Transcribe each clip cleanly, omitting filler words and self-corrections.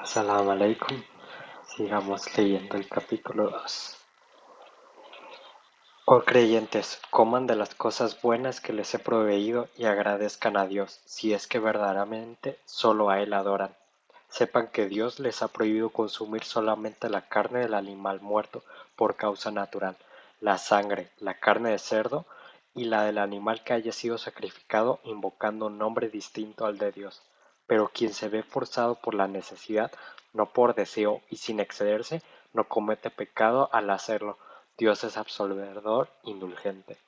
Assalamu alaikum. Sigamos leyendo el capítulo 2. Oh creyentes, coman de las cosas buenas que les he proveído y agradezcan a Dios, si es que verdaderamente solo a Él adoran. Sepan que Dios les ha prohibido consumir solamente la carne del animal muerto por causa natural, la sangre, la carne de cerdo y la del animal que haya sido sacrificado invocando un nombre distinto al de Dios. Pero quien se ve forzado por la necesidad, no por deseo y sin excederse, no comete pecado al hacerlo. Dios es absolvedor indulgente.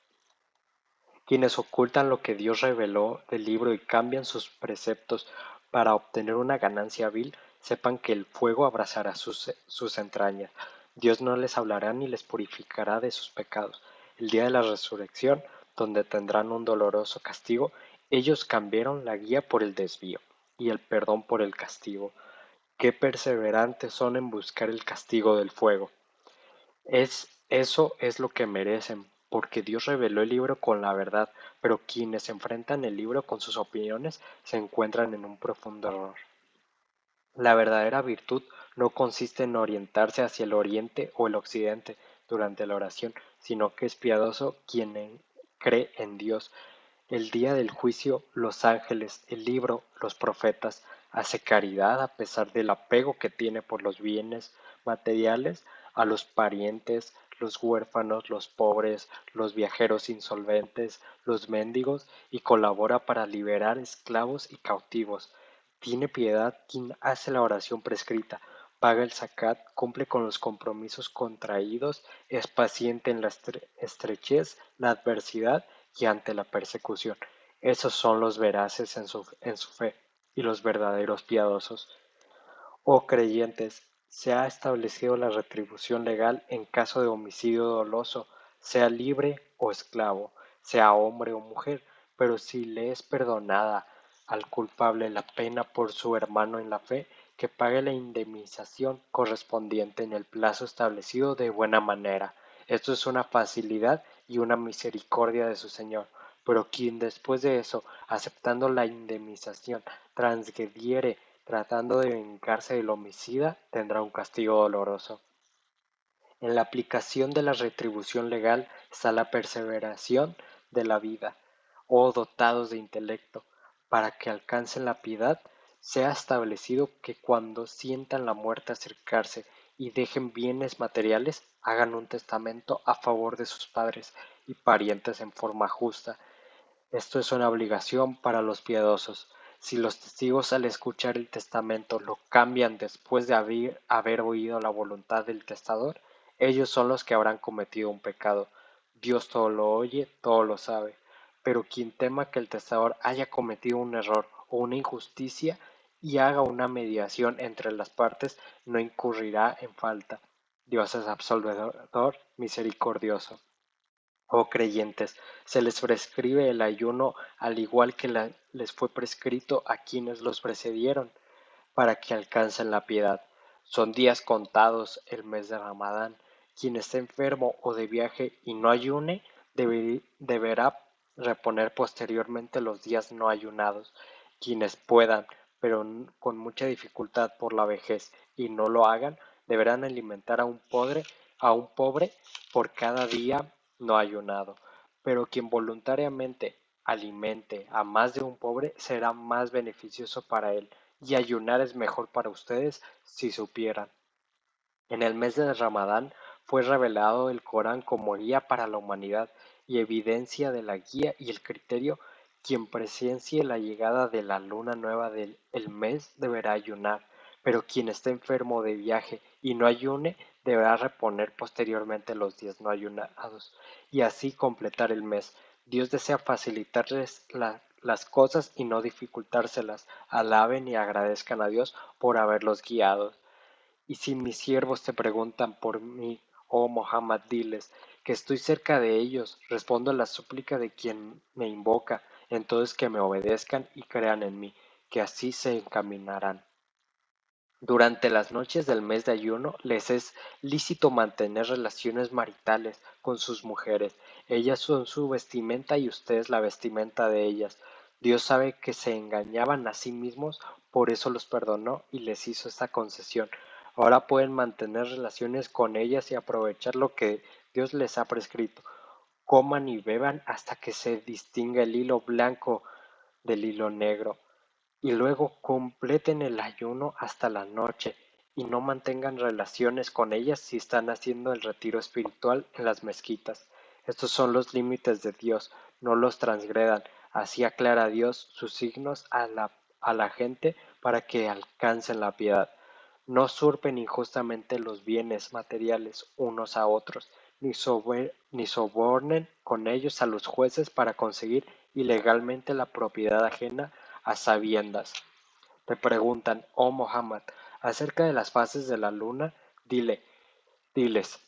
Quienes ocultan lo que Dios reveló del libro y cambian sus preceptos para obtener una ganancia vil, sepan que el fuego abrazará sus entrañas. Dios no les hablará ni les purificará de sus pecados. El día de la resurrección, donde tendrán un doloroso castigo, ellos cambiaron la guía por el desvío y el perdón por el castigo. Qué perseverantes son en buscar el castigo del fuego. Eso es lo que merecen, porque Dios reveló el libro con la verdad, pero quienes enfrentan el libro con sus opiniones se encuentran en un profundo error. La verdadera virtud no consiste en orientarse hacia el oriente o el occidente durante la oración, sino que es piadoso quien cree en Dios. El día del juicio, los ángeles, el libro, los profetas, hace caridad a pesar del apego que tiene por los bienes materiales a los parientes, los huérfanos, los pobres, los viajeros insolventes, los mendigos, y colabora para liberar esclavos y cautivos. Tiene piedad quien hace la oración prescrita, paga el zakat, cumple con los compromisos contraídos, es paciente en la estrechez, la adversidad y ante la persecución. Esos son los veraces en su fe y los verdaderos piadosos. Oh creyentes, se ha establecido la retribución legal en caso de homicidio doloso, sea libre o esclavo, sea hombre o mujer, pero si le es perdonada al culpable la pena por su hermano en la fe, que pague la indemnización correspondiente en el plazo establecido de buena manera. Esto es una facilidad y una misericordia de su Señor. Pero quien después de eso, aceptando la indemnización, transgrediere tratando de vengarse del homicida, tendrá un castigo doloroso. En la aplicación de la retribución legal está la perseveración de la vida, oh dotados de intelecto, para que alcancen la piedad. Sea establecido que cuando sientan la muerte acercarse y dejen bienes materiales, hagan un testamento a favor de sus padres y parientes en forma justa. Esto es una obligación para los piadosos. Si los testigos al escuchar el testamento lo cambian después de haber oído la voluntad del testador, ellos son los que habrán cometido un pecado. Dios todo lo oye, todo lo sabe. Pero quien tema que el testador haya cometido un error o una injusticia y haga una mediación entre las partes, no incurrirá en falta. Dios es absolvedor misericordioso. Oh creyentes, se les prescribe el ayuno al igual que les fue prescrito a quienes los precedieron, para que alcancen la piedad. Son días contados el mes de Ramadán. Quien esté enfermo o de viaje y no ayune, deberá reponer posteriormente los días no ayunados. Quienes puedan, pero con mucha dificultad por la vejez, y no lo hagan, deberán alimentar a un pobre por cada día no ayunado. Pero quien voluntariamente alimente a más de un pobre será más beneficioso para él, y ayunar es mejor para ustedes si supieran. En el mes de Ramadán fue revelado el Corán como guía para la humanidad y evidencia de la guía y el criterio. Quien presencie la llegada de la luna nueva del el mes deberá ayunar, pero quien esté enfermo de viaje y no ayune deberá reponer posteriormente los días no ayunados y así completar el mes. Dios desea facilitarles las cosas y no dificultárselas. Alaben y agradezcan a Dios por haberlos guiado. Y si mis siervos te preguntan por mí, oh Muhammad, diles que estoy cerca de ellos, respondo a la súplica de quien me invoca, entonces que me obedezcan y crean en mí, que así se encaminarán. Durante las noches del mes de ayuno les es lícito mantener relaciones maritales con sus mujeres. Ellas son su vestimenta y ustedes la vestimenta de ellas. Dios sabe que se engañaban a sí mismos, por eso los perdonó y les hizo esta concesión. Ahora pueden mantener relaciones con ellas y aprovechar lo que Dios les ha prescrito. Coman y beban hasta que se distinga el hilo blanco del hilo negro, y luego completen el ayuno hasta la noche, y no mantengan relaciones con ellas si están haciendo el retiro espiritual en las mezquitas. Estos son los límites de Dios, no los transgredan. Así aclara Dios sus signos a la gente para que alcancen la piedad. No usurpen injustamente los bienes materiales unos a otros, ni sobornen con ellos a los jueces para conseguir ilegalmente la propiedad ajena a sabiendas. Te preguntan, oh Muhammad, acerca de las fases de la luna, diles,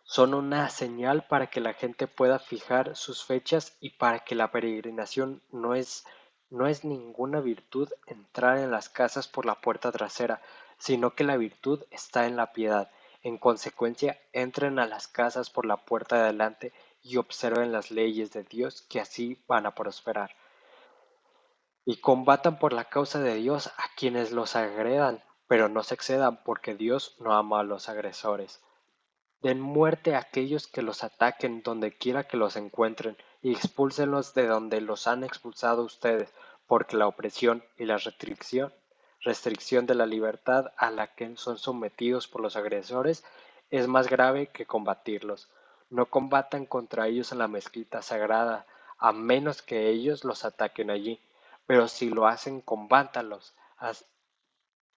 son una señal para que la gente pueda fijar sus fechas y para que la peregrinación no es ninguna virtud entrar en las casas por la puerta trasera, sino que la virtud está en la piedad. En consecuencia, entren a las casas por la puerta de adelante y observen las leyes de Dios, que así van a prosperar. Y combatan por la causa de Dios a quienes los agredan, pero no se excedan, porque Dios no ama a los agresores. Den muerte a aquellos que los ataquen donde quiera que los encuentren, y expúlsenlos de donde los han expulsado ustedes, porque la opresión y la restricción de la libertad a la que son sometidos por los agresores es más grave que combatirlos. No combatan contra ellos en la mezquita sagrada, a menos que ellos los ataquen allí, pero si lo hacen, combátanlos.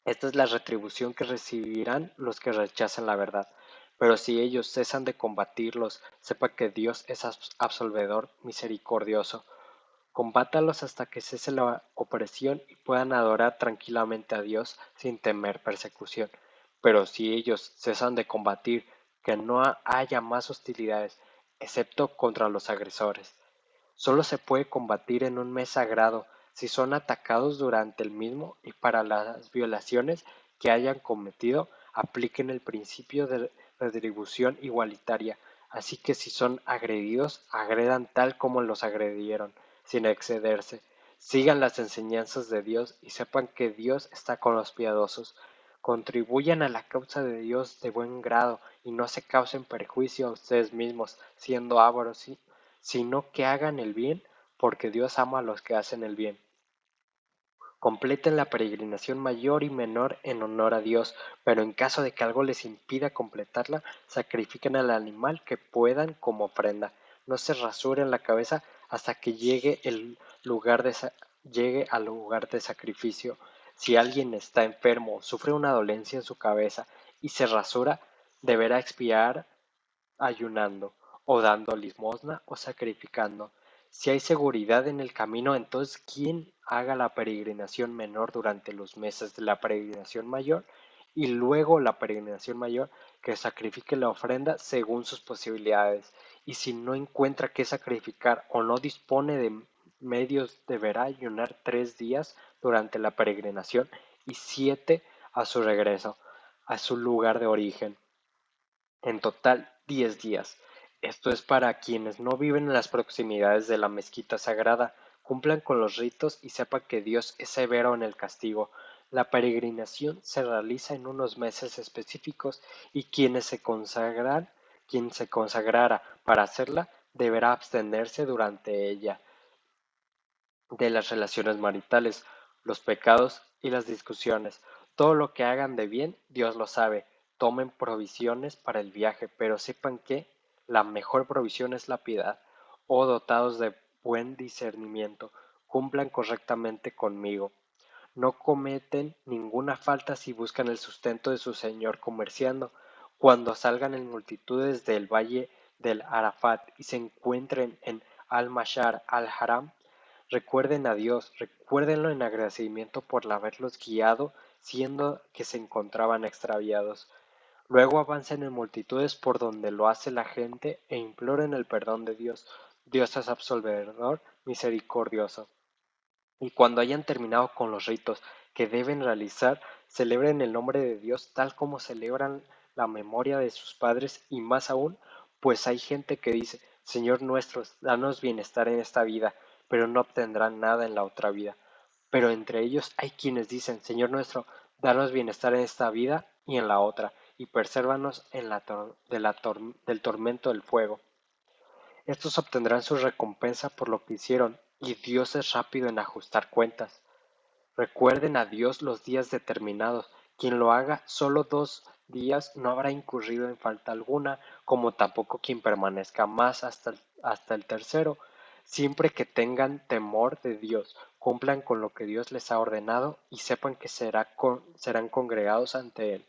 Esta es la retribución que recibirán los que rechazan la verdad. Pero si ellos cesan de combatirlos, sepa que Dios es absolvedor misericordioso. Combátalos hasta que cese la opresión y puedan adorar tranquilamente a Dios sin temer persecución. Pero si ellos cesan de combatir, que no haya más hostilidades, excepto contra los agresores. Solo se puede combatir en un mes sagrado si son atacados durante el mismo, y para las violaciones que hayan cometido apliquen el principio de retribución igualitaria. Así que si son agredidos, agredan tal como los agredieron, sin excederse. Sigan las enseñanzas de Dios y sepan que Dios está con los piadosos. Contribuyan a la causa de Dios de buen grado y no se causen perjuicio a ustedes mismos, siendo ávaros, sino que hagan el bien, porque Dios ama a los que hacen el bien. Completen la peregrinación mayor y menor en honor a Dios, pero en caso de que algo les impida completarla, sacrifiquen al animal que puedan como ofrenda. No se rasuren la cabeza hasta que llegue al lugar de sacrificio. Si alguien está enfermo o sufre una dolencia en su cabeza y se rasura, deberá expiar ayunando, o dando limosna, o sacrificando. Si hay seguridad en el camino, entonces quien haga la peregrinación menor durante los meses de la peregrinación mayor, y luego la peregrinación mayor, que sacrifique la ofrenda según sus posibilidades. Y si no encuentra qué sacrificar o no dispone de medios, deberá ayunar 3 días durante la peregrinación y 7 a su regreso a su lugar de origen. En total, 10 días. Esto es para quienes no viven en las proximidades de la mezquita sagrada, cumplan con los ritos y sepan que Dios es severo en el castigo. La peregrinación se realiza en unos meses específicos, y quien se consagrara para hacerla deberá abstenerse durante ella de las relaciones maritales, los pecados y las discusiones. Todo lo que hagan de bien, Dios lo sabe. Tomen provisiones para el viaje, pero sepan que la mejor provisión es la piedad. Oh dotados de buen discernimiento, cumplan correctamente conmigo. No cometen ninguna falta si buscan el sustento de su Señor comerciando. Cuando salgan en multitudes del valle del Arafat y se encuentren en Al-Mashar al-Haram, recuerden a Dios, recuérdenlo en agradecimiento por haberlos guiado, siendo que se encontraban extraviados. Luego avancen en multitudes por donde lo hace la gente e imploren el perdón de Dios. Dios es absolvedor, misericordioso. Y cuando hayan terminado con los ritos que deben realizar, celebren el nombre de Dios tal como celebran la memoria de sus padres, y más aún, pues hay gente que dice, Señor nuestro, danos bienestar en esta vida, pero no obtendrán nada en la otra vida. Pero entre ellos hay quienes dicen, Señor nuestro, danos bienestar en esta vida y en la otra, y presérvanos del tormento del fuego. Estos obtendrán su recompensa por lo que hicieron, y Dios es rápido en ajustar cuentas. Recuerden a Dios los días determinados. Quien lo haga solo 2 días no habrá incurrido en falta alguna, como tampoco quien permanezca más hasta el tercero. Siempre que tengan temor de Dios, cumplan con lo que Dios les ha ordenado y sepan que serán congregados ante Él.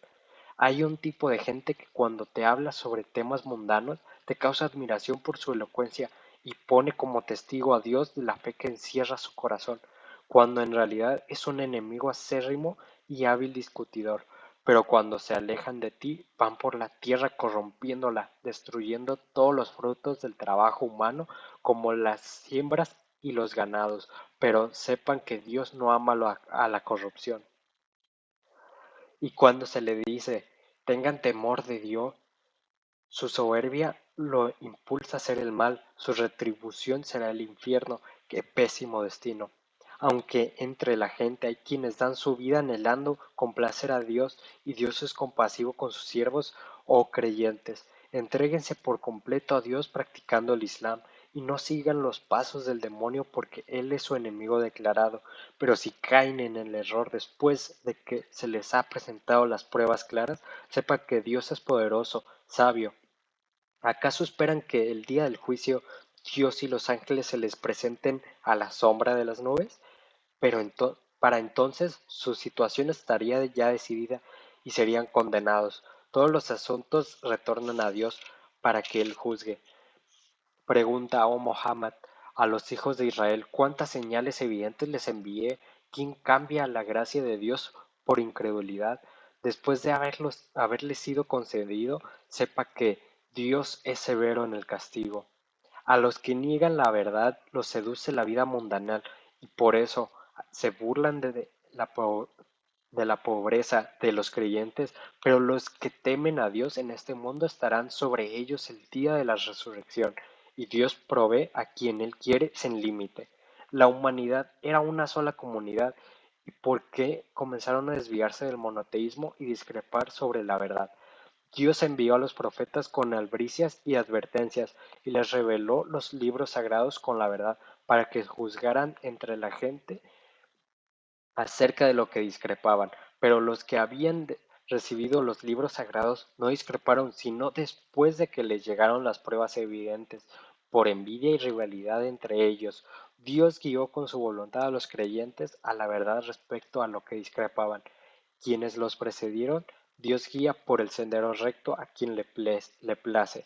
Hay un tipo de gente que cuando te habla sobre temas mundanos te causa admiración por su elocuencia y pone como testigo a Dios de la fe que encierra su corazón, cuando en realidad es un enemigo acérrimo y hábil discutidor. Pero cuando se alejan de ti, van por la tierra corrompiéndola, destruyendo todos los frutos del trabajo humano, como las siembras y los ganados. Pero sepan que Dios no ama a la corrupción. Y cuando se le dice, tengan temor de Dios, su soberbia lo impulsa a hacer el mal, su retribución será el infierno. Qué pésimo destino. Aunque entre la gente hay quienes dan su vida anhelando complacer a Dios y Dios es compasivo con sus siervos o creyentes, entréguense por completo a Dios practicando el Islam y no sigan los pasos del demonio porque él es su enemigo declarado. Pero si caen en el error después de que se les ha presentado las pruebas claras, sepan que Dios es poderoso, sabio. ¿Acaso esperan que el día del juicio Dios y los ángeles se les presenten a la sombra de las nubes? Pero para entonces su situación estaría ya decidida y serían condenados. Todos los asuntos retornan a Dios para que Él juzgue. Pregunta, oh Muhammad, a los hijos de Israel, ¿cuántas señales evidentes les envié? ¿Quién cambia la gracia de Dios por incredulidad? Después de haberles sido concedido, sepa que Dios es severo en el castigo. A los que niegan la verdad los seduce la vida mundanal y por eso se burlan de la pobreza de los creyentes, pero los que temen a Dios en este mundo estarán sobre ellos el día de la resurrección, y Dios provee a quien Él quiere sin límite. La humanidad era una sola comunidad, ¿y por qué comenzaron a desviarse del monoteísmo y discrepar sobre la verdad? Dios envió a los profetas con albricias y advertencias, y les reveló los libros sagrados con la verdad, para que juzgaran entre la gente acerca de lo que discrepaban, pero los que habían recibido los libros sagrados no discreparon sino después de que les llegaron las pruebas evidentes, por envidia y rivalidad entre ellos. Dios guió con su voluntad a los creyentes a la verdad respecto a lo que discrepaban. Quienes los precedieron, Dios guía por el sendero recto a quien le place.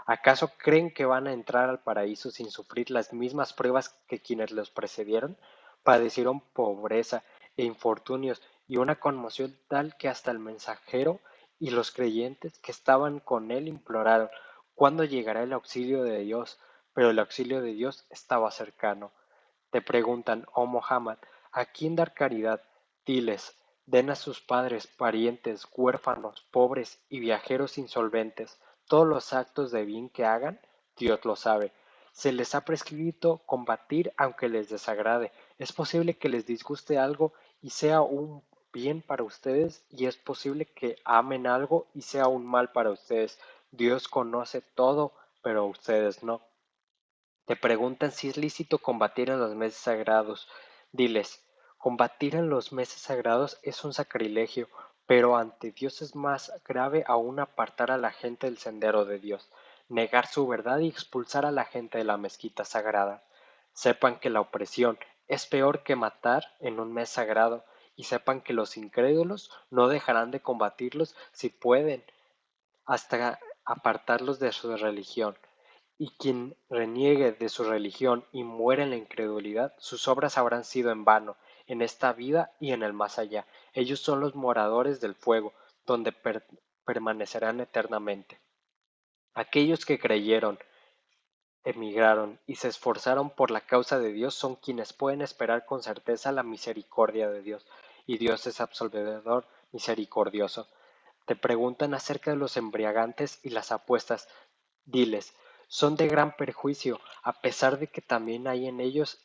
¿Acaso creen que van a entrar al paraíso sin sufrir las mismas pruebas que quienes los precedieron? Padecieron pobreza e infortunios y una conmoción tal que hasta el mensajero y los creyentes que estaban con él imploraron, ¿cuándo llegará el auxilio de Dios? Pero el auxilio de Dios estaba cercano. Te preguntan, oh Muhammad, ¿a quién dar caridad? Diles, den a sus padres, parientes, huérfanos, pobres y viajeros insolventes. Todos los actos de bien que hagan, Dios lo sabe. Se les ha prescrito combatir aunque les desagrade. Es posible que les disguste algo y sea un bien para ustedes, y es posible que amen algo y sea un mal para ustedes. Dios conoce todo, pero ustedes no. Te preguntan si es lícito combatir en los meses sagrados. Diles, combatir en los meses sagrados es un sacrilegio, pero ante Dios es más grave aún apartar a la gente del sendero de Dios, negar su verdad y expulsar a la gente de la mezquita sagrada. Sepan que la opresión es peor que matar en un mes sagrado, y sepan que los incrédulos no dejarán de combatirlos si pueden, hasta apartarlos de su religión. Y quien reniegue de su religión y muere en la incredulidad, sus obras habrán sido en vano, en esta vida y en el más allá. Ellos son los moradores del fuego, donde permanecerán eternamente. Aquellos que creyeron, emigraron y se esforzaron por la causa de Dios son quienes pueden esperar con certeza la misericordia de Dios, y Dios es absolvedor misericordioso. Te preguntan acerca de los embriagantes y las apuestas. Diles, son de gran perjuicio, a pesar de que también hay en ellos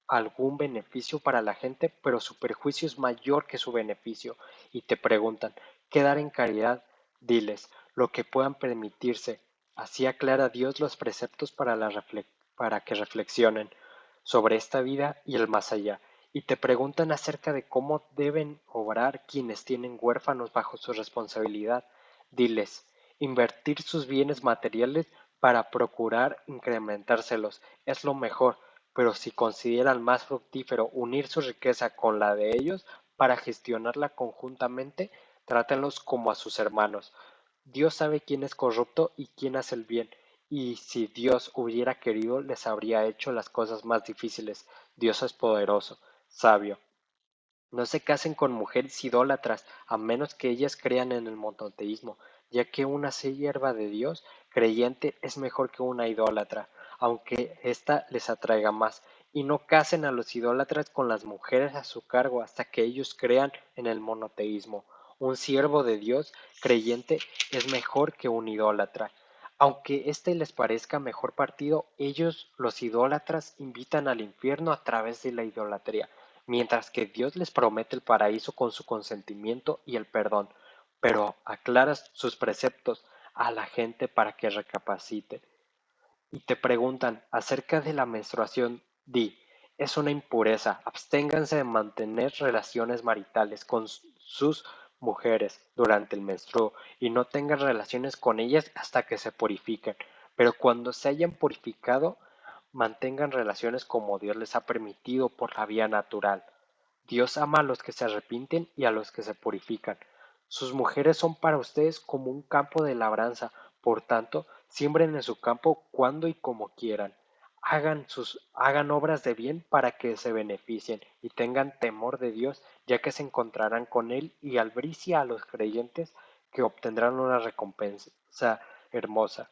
algún beneficio para la gente, pero su perjuicio es mayor que su beneficio, y te preguntan, ¿qué dar en caridad? Diles, lo que puedan permitirse. Así aclara Dios los preceptos para que reflexionen sobre esta vida y el más allá, y te preguntan acerca de cómo deben obrar quienes tienen huérfanos bajo su responsabilidad. Diles, invertir sus bienes materiales para procurar incrementárselos es lo mejor, pero si consideran más fructífero unir su riqueza con la de ellos para gestionarla conjuntamente, trátenlos como a sus hermanos. Dios sabe quién es corrupto y quién hace el bien, y si Dios hubiera querido, les habría hecho las cosas más difíciles. Dios es poderoso, sabio. No se casen con mujeres idólatras, a menos que ellas crean en el monoteísmo, ya que una sierva de Dios creyente es mejor que una idólatra, aunque ésta les atraiga más. Y no casen a los idólatras con las mujeres a su cargo hasta que ellos crean en el monoteísmo. Un siervo de Dios creyente es mejor que un idólatra. Aunque éste les parezca mejor partido, ellos, los idólatras, invitan al infierno a través de la idolatría, mientras que Dios les promete el paraíso con su consentimiento y el perdón, pero aclara sus preceptos a la gente para que recapacite. Y te preguntan acerca de la menstruación, di, es una impureza, absténganse de mantener relaciones maritales con sus mujeres durante el menstruo y no tengan relaciones con ellas hasta que se purifiquen, pero cuando se hayan purificado, mantengan relaciones como Dios les ha permitido por la vía natural. Dios ama a los que se arrepienten y a los que se purifican. Sus mujeres son para ustedes como un campo de labranza, por tanto, siembren en su campo cuando y como quieran. Hagan obras de bien para que se beneficien y tengan temor de Dios, ya que se encontrarán con Él, y albricia a los creyentes que obtendrán una recompensa hermosa.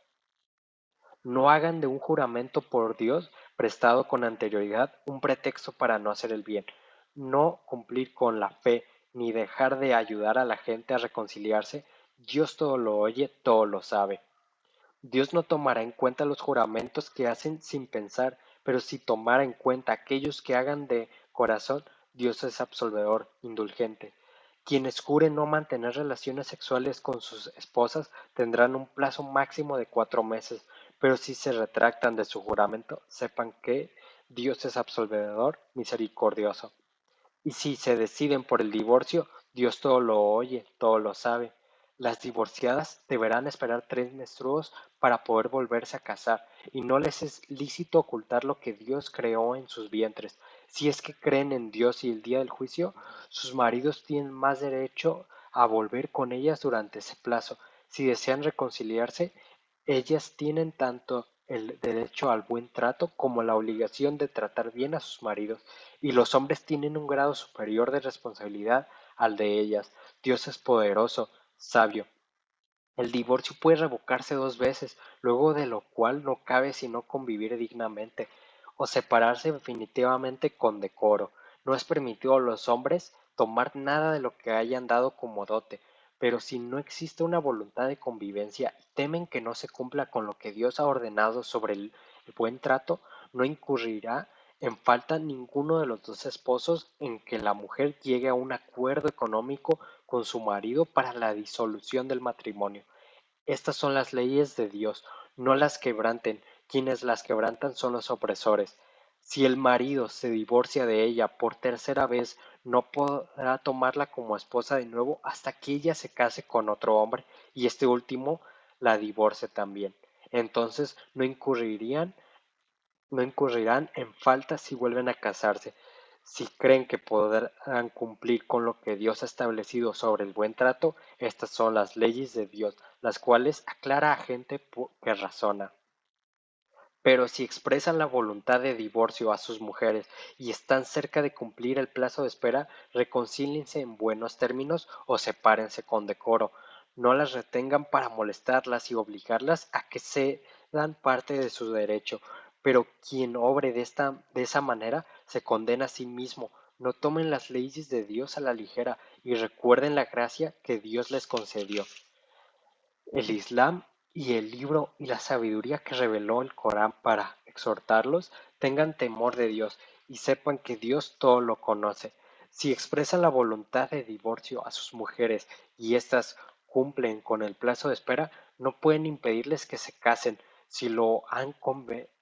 No hagan de un juramento por Dios prestado con anterioridad un pretexto para no hacer el bien, no cumplir con la fe, ni dejar de ayudar a la gente a reconciliarse. Dios todo lo oye, todo lo sabe. Dios no tomará en cuenta los juramentos que hacen sin pensar, pero si tomara en cuenta aquellos que hagan de corazón, Dios es absolvedor, indulgente. Quienes juren no mantener relaciones sexuales con sus esposas tendrán un plazo máximo de 4 meses, pero si se retractan de su juramento, sepan que Dios es absolvedor, misericordioso. Y si se deciden por el divorcio, Dios todo lo oye, todo lo sabe. Las divorciadas deberán esperar 3 menstruos para poder volverse a casar, y no les es lícito ocultar lo que Dios creó en sus vientres. Si es que creen en Dios y el día del juicio, sus maridos tienen más derecho a volver con ellas durante ese plazo. Si desean reconciliarse, ellas tienen tanto el derecho al buen trato como la obligación de tratar bien a sus maridos, y los hombres tienen un grado superior de responsabilidad al de ellas. Dios es poderoso, sabio. El divorcio puede revocarse 2 veces, luego de lo cual no cabe sino convivir dignamente, o separarse definitivamente con decoro. No es permitido a los hombres tomar nada de lo que hayan dado como dote, pero si no existe una voluntad de convivencia y temen que no se cumpla con lo que Dios ha ordenado sobre el buen trato, no incurrirá en falta ninguno de los dos esposos en que la mujer llegue a un acuerdo económico con su marido para la disolución del matrimonio. Estas son las leyes de Dios, no las quebranten. Quienes las quebrantan son los opresores. Si el marido se divorcia de ella por tercera vez, no podrá tomarla como esposa de nuevo hasta que ella se case con otro hombre y este último la divorcie también. Entonces no incurrirán en falta si vuelven a casarse. Si creen que podrán cumplir con lo que Dios ha establecido sobre el buen trato, estas son las leyes de Dios, las cuales aclara a gente que razona. Pero si expresan la voluntad de divorcio a sus mujeres y están cerca de cumplir el plazo de espera, reconcíliense en buenos términos o sepárense con decoro. No las retengan para molestarlas y obligarlas a que cedan parte de su derecho. Pero quien obre de esa manera se condena a sí mismo. No tomen las leyes de Dios a la ligera y recuerden la gracia que Dios les concedió. El Islam y el libro y la sabiduría que reveló el Corán para exhortarlos tengan temor de Dios y sepan que Dios todo lo conoce. Si expresan la voluntad de divorcio a sus mujeres y éstas cumplen con el plazo de espera, no pueden impedirles que se casen si lo han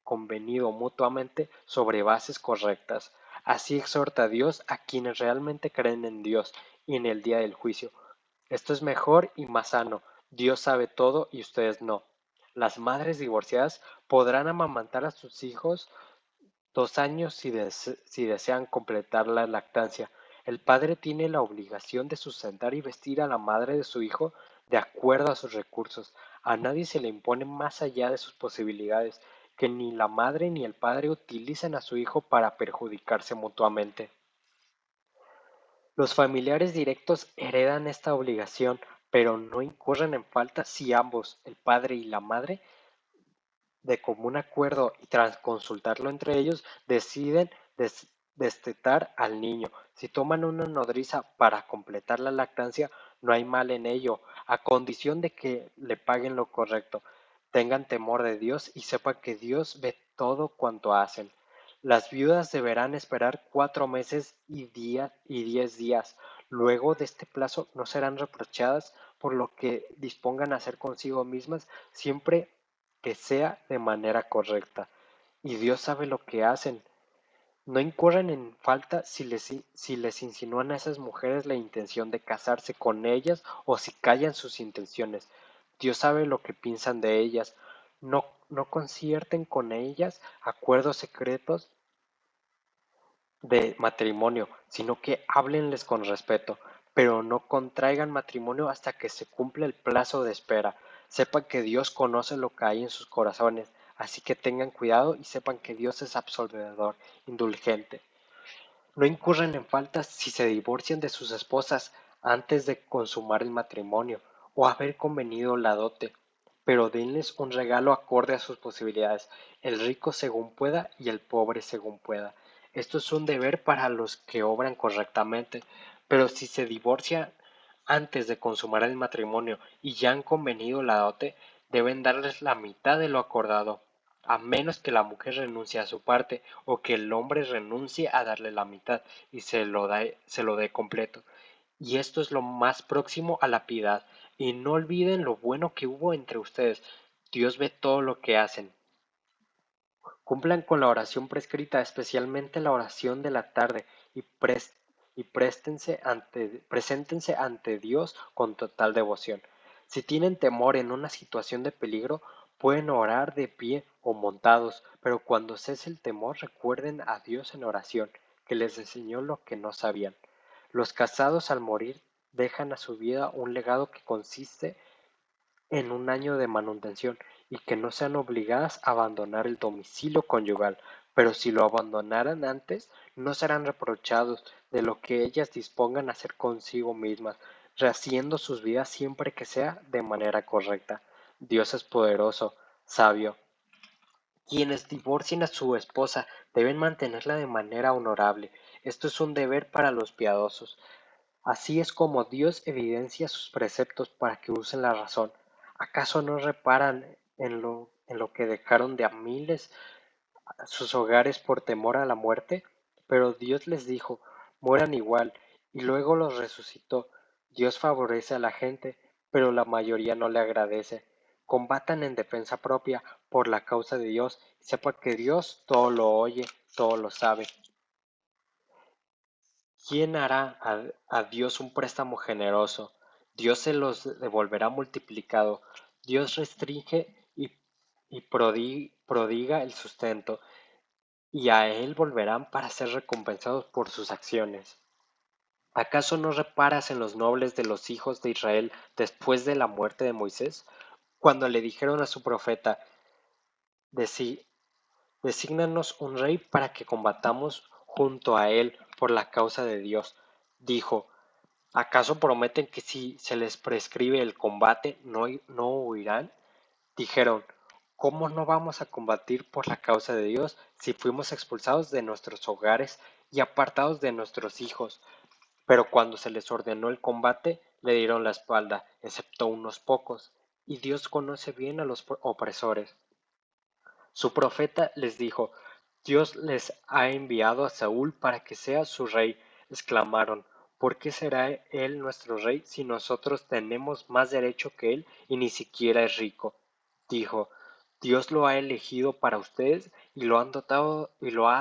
convenido mutuamente sobre bases correctas. Así exhorta Dios a quienes realmente creen en Dios y en el día del juicio. Esto es mejor y más sano. Dios sabe todo y ustedes no. Las madres divorciadas podrán amamantar a sus hijos 2 años si desean completar la lactancia. El padre tiene la obligación de sustentar y vestir a la madre de su hijo de acuerdo a sus recursos. A nadie se le impone más allá de sus posibilidades, que ni la madre ni el padre utilicen a su hijo para perjudicarse mutuamente. Los familiares directos heredan esta obligación, pero no incurren en falta si ambos, el padre y la madre, de común acuerdo y tras consultarlo entre ellos, deciden destetar al niño. Si toman una nodriza para completar la lactancia, no hay mal en ello, a condición de que le paguen lo correcto, tengan temor de Dios y sepan que Dios ve todo cuanto hacen. Las viudas deberán esperar 4 meses y 10 días. Luego de este plazo no serán reprochadas por lo que dispongan a hacer consigo mismas, siempre que sea de manera correcta. Y Dios sabe lo que hacen. No incurren en falta si les insinúan a esas mujeres la intención de casarse con ellas o si callan sus intenciones. Dios sabe lo que piensan de ellas. No concierten con ellas acuerdos secretos de matrimonio, sino que háblenles con respeto, pero no contraigan matrimonio hasta que se cumpla el plazo de espera. Sepan que Dios conoce lo que hay en sus corazones, así que tengan cuidado y sepan que Dios es absolvedor, indulgente. No incurren en faltas si se divorcian de sus esposas antes de consumar el matrimonio o haber convenido la dote, pero denles un regalo acorde a sus posibilidades, el rico según pueda y el pobre según pueda. Esto es un deber para los que obran correctamente, pero si se divorcian antes de consumar el matrimonio y ya han convenido la dote, deben darles la mitad de lo acordado, a menos que la mujer renuncie a su parte o que el hombre renuncie a darle la mitad y se lo dé completo. Y esto es lo más próximo a la piedad. Y no olviden lo bueno que hubo entre ustedes. Dios ve todo lo que hacen. Cumplan con la oración prescrita, especialmente la oración de la tarde, y preséntense ante Dios con total devoción. Si tienen temor en una situación de peligro, pueden orar de pie o montados, pero cuando cese el temor, recuerden a Dios en oración, que les enseñó lo que no sabían. Los casados al morir dejan a su vida un legado que consiste en un año de manutención y que no sean obligadas a abandonar el domicilio conyugal, pero si lo abandonaran antes, no serán reprochados de lo que ellas dispongan a hacer consigo mismas, rehaciendo sus vidas siempre que sea de manera correcta. Dios es poderoso, sabio. Quienes divorcien a su esposa deben mantenerla de manera honorable. Esto es un deber para los piadosos. Así es como Dios evidencia sus preceptos para que usen la razón. ¿Acaso no reparan en lo que dejaron de a miles sus hogares por temor a la muerte? Pero Dios les dijo, mueran igual, y luego los resucitó. Dios favorece a la gente, pero la mayoría no le agradece. Combatan en defensa propia por la causa de Dios, y sepa que Dios todo lo oye, todo lo sabe. ¿Quién hará a Dios un préstamo generoso? Dios se los devolverá multiplicado. Dios restringe y prodiga el sustento, y a Él volverán para ser recompensados por sus acciones. ¿Acaso no reparas en los nobles de los hijos de Israel después de la muerte de Moisés? Cuando le dijeron a su profeta, "Desi- Desígnanos un rey para que combatamos junto a él por la causa de Dios", dijo, ¿acaso prometen que si se les prescribe el combate no huirán? Dijeron, ¿cómo no vamos a combatir por la causa de Dios si fuimos expulsados de nuestros hogares y apartados de nuestros hijos? Pero cuando se les ordenó el combate, le dieron la espalda, excepto unos pocos, y Dios conoce bien a los opresores. Su profeta les dijo, Dios les ha enviado a Saúl para que sea su rey. Exclamaron, ¿por qué será él nuestro rey si nosotros tenemos más derecho que él y ni siquiera es rico? Dijo, Dios lo ha elegido para ustedes y lo ha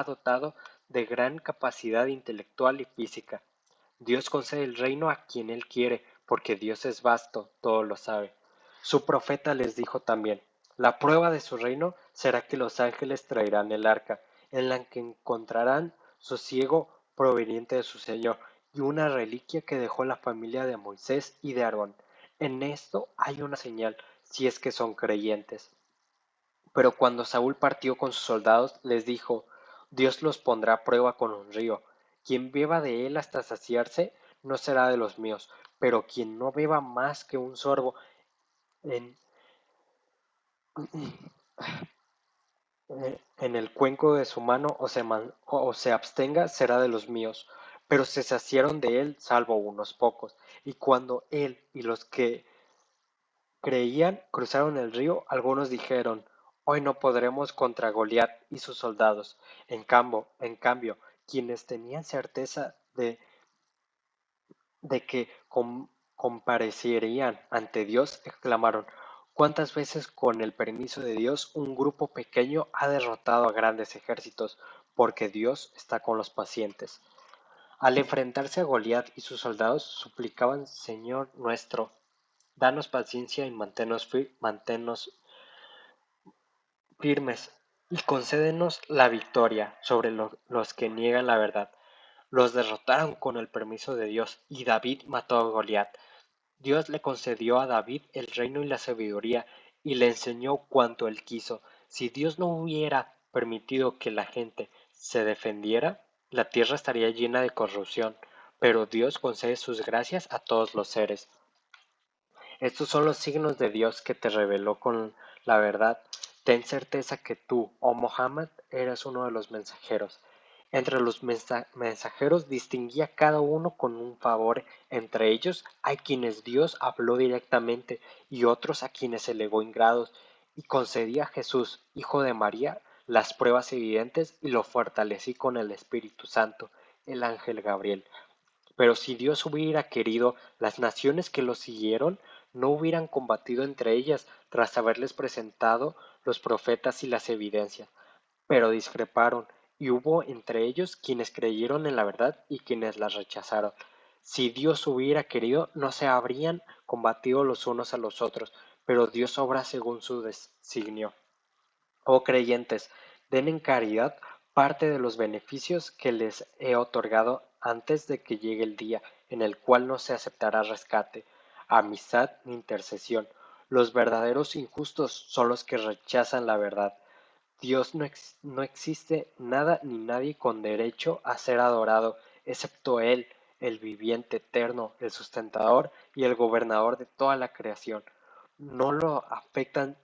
dotado de gran capacidad intelectual y física. Dios concede el reino a quien Él quiere, porque Dios es vasto, todo lo sabe. Su profeta les dijo también, la prueba de su reino será que los ángeles traerán el arca, en la que encontrarán sosiego proveniente de su Señor, y una reliquia que dejó la familia de Moisés y de Aarón. En esto hay una señal, si es que son creyentes. Pero cuando Saúl partió con sus soldados, les dijo, Dios los pondrá a prueba con un río. Quien beba de él hasta saciarse, no será de los míos, pero quien no beba más que un sorbo en, en el cuenco de su mano o se abstenga, será de los míos. Pero se saciaron de él, salvo unos pocos. Y cuando él y los que creían cruzaron el río, algunos dijeron, hoy no podremos contra Goliat y sus soldados. En cambio, quienes tenían certeza de que comparecerían ante Dios, exclamaron, ¿cuántas veces con el permiso de Dios un grupo pequeño ha derrotado a grandes ejércitos? Porque Dios está con los pacientes. Al enfrentarse a Goliat y sus soldados, suplicaban, Señor nuestro, danos paciencia y manténnos firmes, y concédenos la victoria sobre los que niegan la verdad. Los derrotaron con el permiso de Dios, y David mató a Goliat. Dios le concedió a David el reino y la sabiduría, y le enseñó cuanto él quiso. Si Dios no hubiera permitido que la gente se defendiera, la tierra estaría llena de corrupción, pero Dios concede sus gracias a todos los seres. Estos son los signos de Dios que te reveló con la verdad. Ten certeza que tú, oh Mohammed, eres uno de los mensajeros. Entre los mensajeros distinguía cada uno con un favor. Entre ellos hay quienes Dios habló directamente y otros a quienes elegó ingratos, y concedí a Jesús, hijo de María, las pruebas evidentes y lo fortalecí con el Espíritu Santo, el ángel Gabriel. Pero si Dios hubiera querido, las naciones que lo siguieron no hubieran combatido entre ellas tras haberles presentado los profetas y las evidencias, pero discreparon, y hubo entre ellos quienes creyeron en la verdad y quienes la rechazaron. Si Dios hubiera querido, no se habrían combatido los unos a los otros, pero Dios obra según su designio. Oh creyentes, den en caridad parte de los beneficios que les he otorgado antes de que llegue el día en el cual no se aceptará rescate, amistad ni intercesión. Los verdaderos injustos son los que rechazan la verdad. Dios no existe nada ni nadie con derecho a ser adorado, excepto Él, el viviente eterno, el sustentador y el gobernador de toda la creación. No lo afectan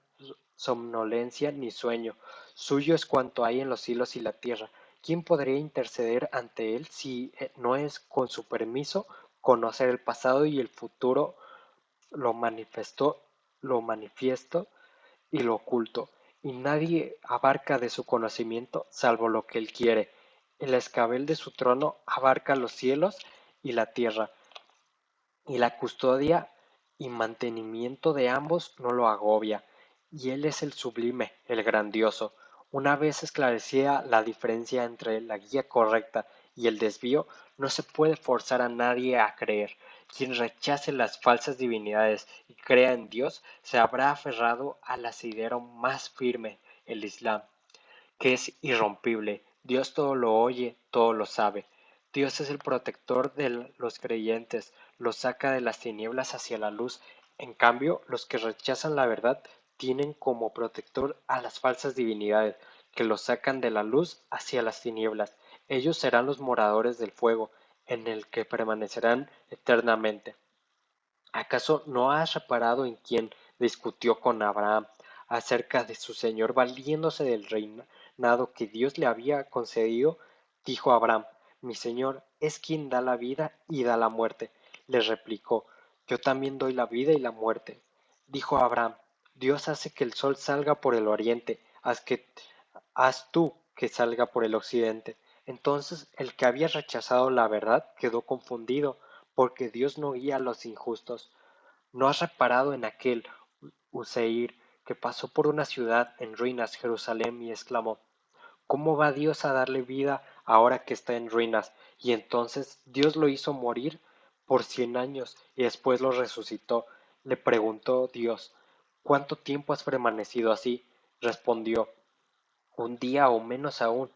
somnolencia ni sueño. Suyo es cuanto hay en los cielos y la tierra. ¿Quién podría interceder ante Él si no es con su permiso conocer el pasado y el futuro, lo manifestó, lo manifiesto y lo oculto, y nadie abarca de su conocimiento salvo lo que él quiere. El escabel de su trono abarca los cielos y la tierra, y la custodia y mantenimiento de ambos no lo agobia, y él es el sublime, el grandioso. Una vez esclarecida la diferencia entre la guía correcta y el desvío, no se puede forzar a nadie a creer. Quien rechace las falsas divinidades y crea en Dios se habrá aferrado al asidero más firme, el Islam, que es irrompible. Dios todo lo oye, todo lo sabe. Dios es el protector de los creyentes, los saca de las tinieblas hacia la luz. En cambio, los que rechazan la verdad tienen como protector a las falsas divinidades, que los sacan de la luz hacia las tinieblas. Ellos serán los moradores del fuego, en el que permanecerán eternamente. ¿Acaso no has reparado en quién discutió con Abraham acerca de su señor valiéndose del reinado que Dios le había concedido? Dijo Abraham, mi señor es quien da la vida y da la muerte. Le replicó, yo también doy la vida y la muerte. Dijo Abraham, Dios hace que el sol salga por el oriente, haz tú que salga por el occidente. Entonces el que había rechazado la verdad quedó confundido, porque Dios no guía a los injustos. ¿No has reparado en aquel Useir que pasó por una ciudad en ruinas, Jerusalén, y exclamó: ¿Cómo va Dios a darle vida ahora que está en ruinas? Y entonces Dios lo hizo morir por 100 años y después lo resucitó. Le preguntó Dios: ¿Cuánto tiempo has permanecido así? Respondió: un día o menos aún.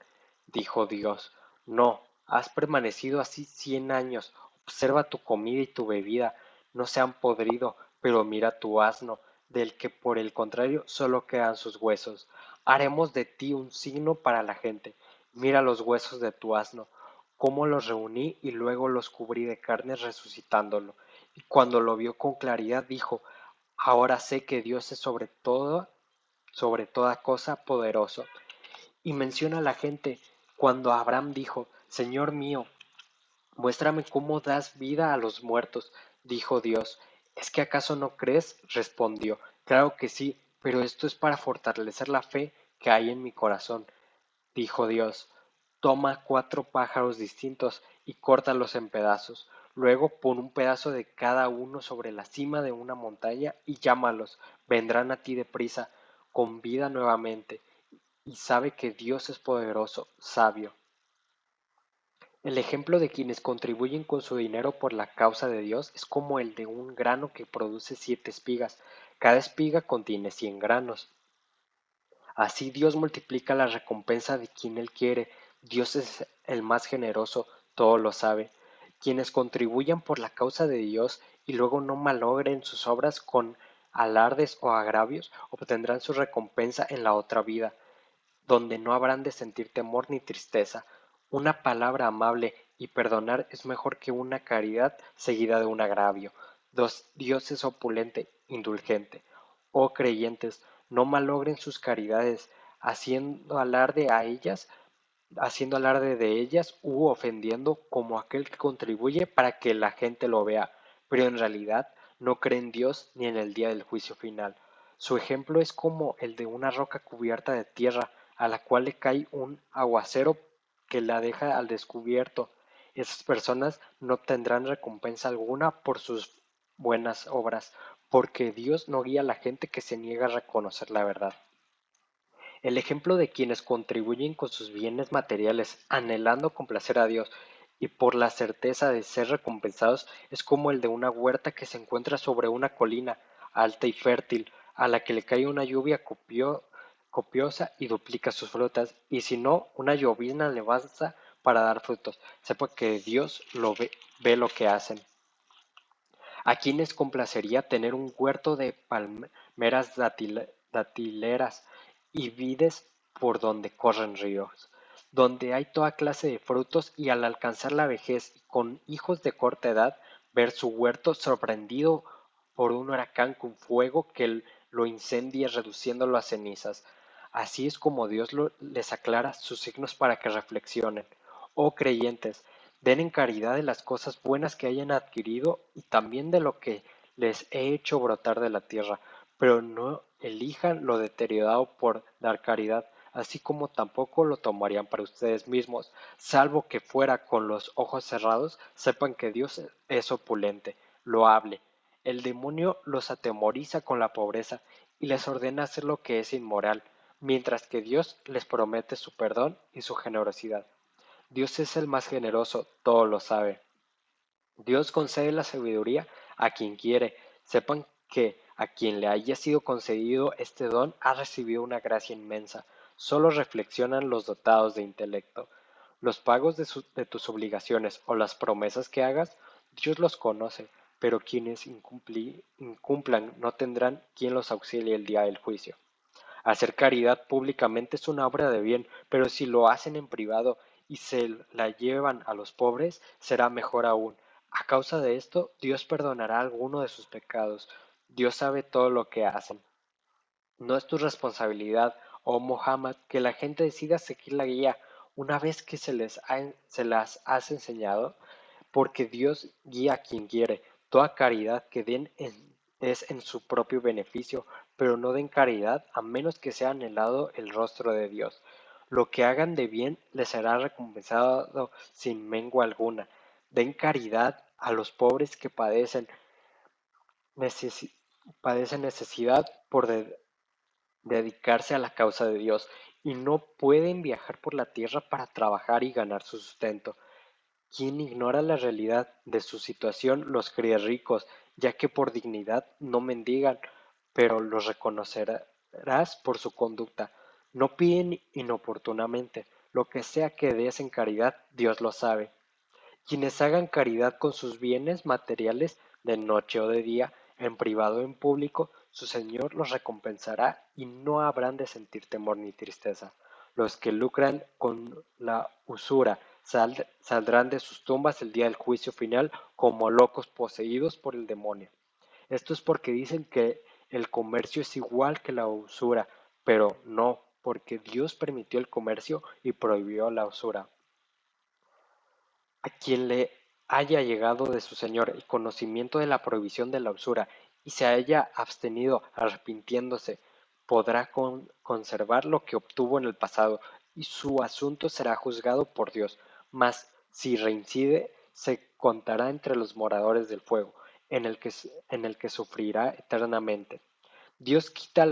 Dijo Dios: no, has permanecido así 100 años. Observa tu comida y tu bebida, no se han podrido, pero mira tu asno, del que por el contrario solo quedan sus huesos. Haremos de ti un signo para la gente. Mira los huesos de tu asno, cómo los reuní y luego los cubrí de carne resucitándolo. Y cuando lo vio con claridad dijo: ahora sé que Dios es sobre toda cosa poderoso. Y menciona a la gente cuando Abraham dijo: Señor mío, muéstrame cómo das vida a los muertos. Dijo Dios: ¿es que acaso no crees? Respondió: claro que sí, pero esto es para fortalecer la fe que hay en mi corazón. Dijo Dios: toma 4 pájaros distintos y córtalos en pedazos. Luego pon un pedazo de cada uno sobre la cima de una montaña y llámalos. Vendrán a ti deprisa, con vida nuevamente, y sabe que Dios es poderoso, sabio. El ejemplo de quienes contribuyen con su dinero por la causa de Dios es como el de un grano que produce 7 espigas. Cada espiga contiene 100 granos. Así Dios multiplica la recompensa de quien Él quiere. Dios es el más generoso, todo lo sabe. Quienes contribuyan por la causa de Dios y luego no malogren sus obras con alardes o agravios, obtendrán su recompensa en la otra vida, donde no habrán de sentir temor ni tristeza. Una palabra amable y perdonar es mejor que una caridad seguida de un agravio. Dios es opulente, indulgente. Oh creyentes, no malogren sus caridades, haciendo alarde a ellas, haciendo alarde de ellas u ofendiendo como aquel que contribuye para que la gente lo vea, pero en realidad no cree en Dios ni en el día del juicio final. Su ejemplo es como el de una roca cubierta de tierra a la cual le cae un aguacero que la deja al descubierto. Esas personas no tendrán recompensa alguna por sus buenas obras, porque Dios no guía a la gente que se niega a reconocer la verdad. El ejemplo de quienes contribuyen con sus bienes materiales, anhelando complacer a Dios y por la certeza de ser recompensados, es como el de una huerta que se encuentra sobre una colina alta y fértil, a la que le cae una lluvia copiosa y duplica sus frutas, y si no, una llovizna le basta para dar frutos. Sepa que Dios ve lo que hacen. ¿A quienes complacería tener un huerto de palmeras datileras y vides por donde corren ríos, donde hay toda clase de frutos, y al alcanzar la vejez y con hijos de corta edad, ver su huerto sorprendido por un huracán con fuego que lo incendia reduciéndolo a cenizas? Así es como Dios les aclara sus signos para que reflexionen. Oh creyentes, den en caridad de las cosas buenas que hayan adquirido y también de lo que les he hecho brotar de la tierra, pero no elijan lo deteriorado por dar caridad, así como tampoco lo tomarían para ustedes mismos, salvo que fuera con los ojos cerrados. Sepan que Dios es opulente, loable. El demonio los atemoriza con la pobreza y les ordena hacer lo que es inmoral, mientras que Dios les promete su perdón y su generosidad. Dios es el más generoso, todo lo sabe. Dios concede la sabiduría a quien quiere. Sepan que a quien le haya sido concedido este don ha recibido una gracia inmensa. Solo reflexionan los dotados de intelecto. Los pagos de tus obligaciones o las promesas que hagas, Dios los conoce, pero quienes incumplan no tendrán quien los auxilie el día del juicio. Hacer caridad públicamente es una obra de bien, pero si lo hacen en privado y se la llevan a los pobres, será mejor aún. A causa de esto, Dios perdonará alguno de sus pecados. Dios sabe todo lo que hacen. No es tu responsabilidad, oh Muhammad, que la gente decida seguir la guía una vez que se las has enseñado, porque Dios guía a quien quiere. Toda caridad que den es en su propio beneficio, pero no den caridad a menos que sea anhelado el rostro de Dios. Lo que hagan de bien les será recompensado sin mengua alguna. Den caridad a los pobres que necesi- padecen necesidad por dedicarse a la causa de Dios y no pueden viajar por la tierra para trabajar y ganar su sustento. Quien ignora la realidad de su situación los cree ricos, ya que por dignidad no mendigan, pero los reconocerás por su conducta. No piden inoportunamente, lo que sea que des en caridad, Dios lo sabe. Quienes hagan caridad con sus bienes materiales, de noche o de día, en privado o en público, su Señor los recompensará y no habrán de sentir temor ni tristeza. Los que lucran con la usura saldrán de sus tumbas el día del juicio final como locos poseídos por el demonio. Esto es porque dicen que el comercio es igual que la usura, pero no, porque Dios permitió el comercio y prohibió la usura. A quien le haya llegado de su Señor el conocimiento de la prohibición de la usura y se haya abstenido arrepintiéndose, podrá conservar lo que obtuvo en el pasado y su asunto será juzgado por Dios. Mas si reincide, se contará entre los moradores del fuego, en el que sufrirá eternamente. Dios quita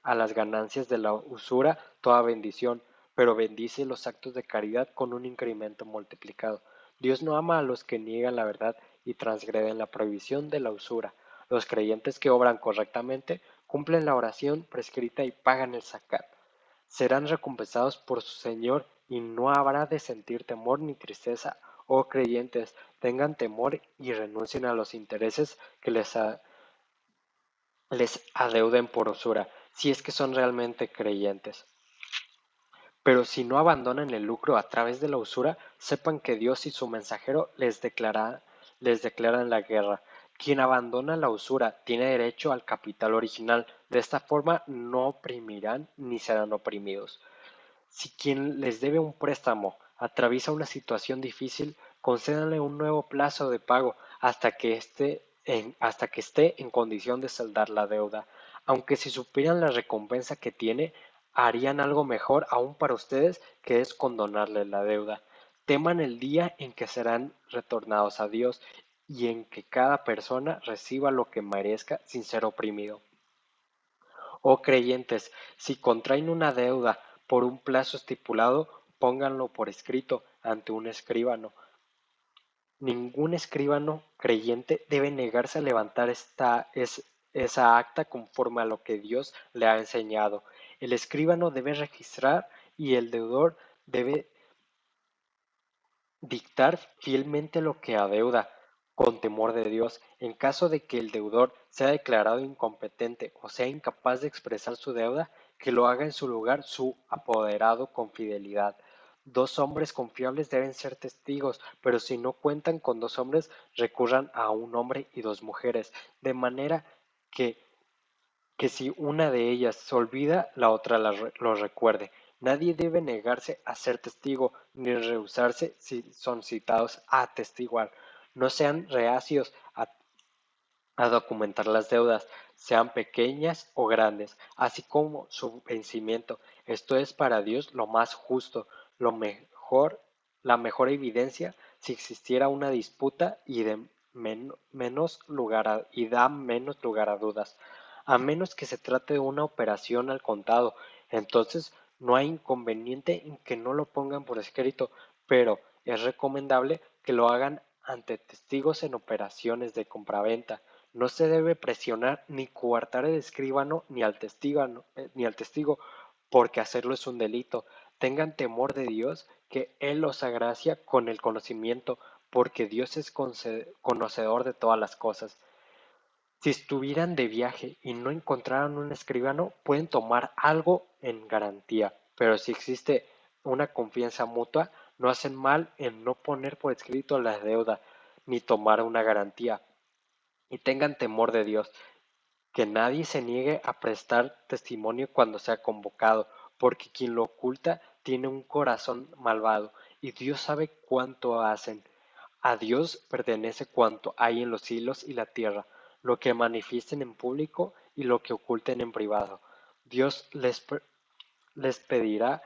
a las ganancias de la usura toda bendición, pero bendice los actos de caridad con un incremento multiplicado. Dios no ama a los que niegan la verdad y transgreden la prohibición de la usura. Los creyentes que obran correctamente cumplen la oración prescrita y pagan el zakat. Serán recompensados por su Señor y no habrá de sentir temor ni tristeza. Oh creyentes, tengan temor y renuncien a los intereses que les adeuden por usura, si es que son realmente creyentes. Pero si no abandonan el lucro a través de la usura, sepan que Dios y su mensajero les declaran la guerra. Quien abandona la usura tiene derecho al capital original. De esta forma no oprimirán ni serán oprimidos. Si quien les debe un préstamo atraviesa una situación difícil, concédanle un nuevo plazo de pago hasta que esté en condición de saldar la deuda. Aunque si supieran la recompensa que tiene, harían algo mejor aún para ustedes, que es condonarle la deuda. Teman el día en que serán retornados a Dios y en que cada persona reciba lo que merezca sin ser oprimido. Oh creyentes, si contraen una deuda por un plazo estipulado, pónganlo por escrito ante un escribano. Ningún escribano creyente debe negarse a levantar esa acta conforme a lo que Dios le ha enseñado. El escribano debe registrar y el deudor debe dictar fielmente lo que adeuda, con temor de Dios. En caso de que el deudor sea declarado incompetente o sea incapaz de expresar su deuda, que lo haga en su lugar su apoderado con fidelidad. Dos hombres confiables deben ser testigos, pero si no cuentan con dos hombres, recurran a un hombre y dos mujeres, de manera que si una de ellas se olvida, la otra lo recuerde. Nadie debe negarse a ser testigo, ni rehusarse si son citados a atestiguar. No sean reacios a documentar las deudas, sean pequeñas o grandes, así como su vencimiento. Esto es para Dios lo más justo, lo mejor, la mejor evidencia si existiera una disputa y da menos lugar a dudas. A menos que se trate de una operación al contado, entonces no hay inconveniente en que no lo pongan por escrito, pero es recomendable que lo hagan ante testigos en operaciones de compraventa. No se debe presionar ni coartar al escribano ni al testigo, porque hacerlo es un delito. Tengan temor de Dios, que Él los agracia con el conocimiento, porque Dios es conocedor de todas las cosas. Si estuvieran de viaje y no encontraran un escribano, pueden tomar algo en garantía, pero si existe una confianza mutua, no hacen mal en no poner por escrito la deuda ni tomar una garantía. Y tengan temor de Dios, que nadie se niegue a prestar testimonio cuando sea convocado, porque quien lo oculta tiene un corazón malvado, y Dios sabe cuánto hacen. A Dios pertenece cuanto hay en los cielos y la tierra, lo que manifiesten en público y lo que oculten en privado. Dios les pedirá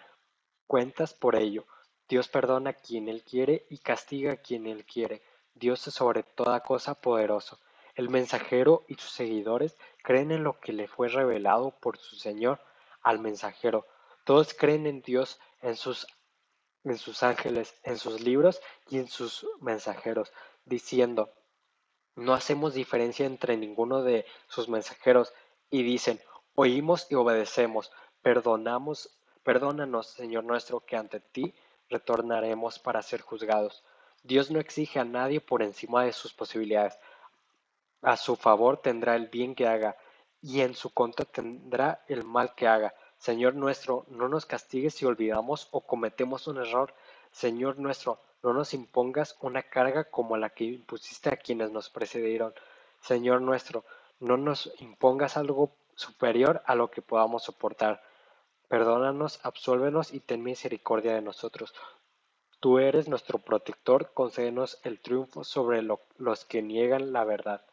cuentas por ello. Dios perdona a quien Él quiere y castiga a quien Él quiere. Dios es sobre toda cosa poderoso. El mensajero y sus seguidores creen en lo que le fue revelado por su Señor al mensajero. Todos creen en Dios, en sus ángeles, en sus libros y en sus mensajeros, diciendo, no hacemos diferencia entre ninguno de sus mensajeros, y dicen, oímos y obedecemos, perdónanos, Señor nuestro, que ante ti retornaremos para ser juzgados. Dios no exige a nadie por encima de sus posibilidades. A su favor tendrá el bien que haga, y en su contra tendrá el mal que haga. Señor nuestro, no nos castigues si olvidamos o cometemos un error. Señor nuestro, no nos impongas una carga como la que impusiste a quienes nos precedieron. Señor nuestro, no nos impongas algo superior a lo que podamos soportar. Perdónanos, absuélvenos y ten misericordia de nosotros. Tú eres nuestro protector, concédenos el triunfo sobre los que niegan la verdad.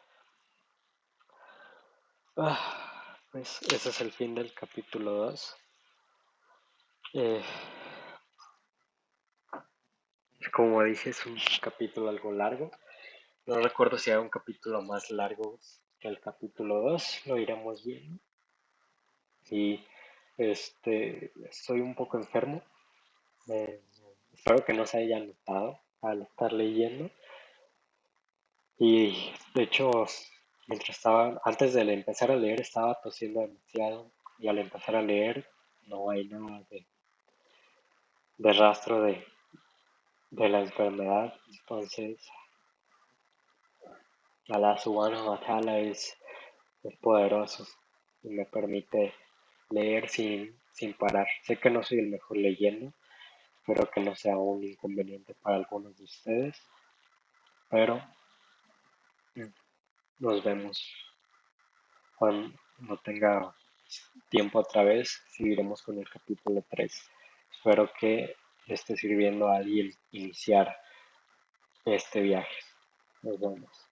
Pues ese es el fin del capítulo 2. Eh, Como dije, es un capítulo algo largo. No recuerdo si hay un capítulo más largo que el capítulo 2. Lo iremos viendo. Y estoy un poco enfermo. Eh, Espero que no se haya notado al estar leyendo. Y de hecho, antes de empezar a leer, estaba tosiendo demasiado. Y al empezar a leer, no hay nada de rastro de la enfermedad. Entonces, Allah subhanahu wa ta'ala es poderoso y me permite leer sin parar. Sé que no soy el mejor leyendo, espero que no sea un inconveniente para algunos de ustedes, pero nos vemos cuando tenga tiempo otra vez. Seguiremos con el capítulo 3. Espero que le esté sirviendo a alguien iniciar este viaje. Nos vemos.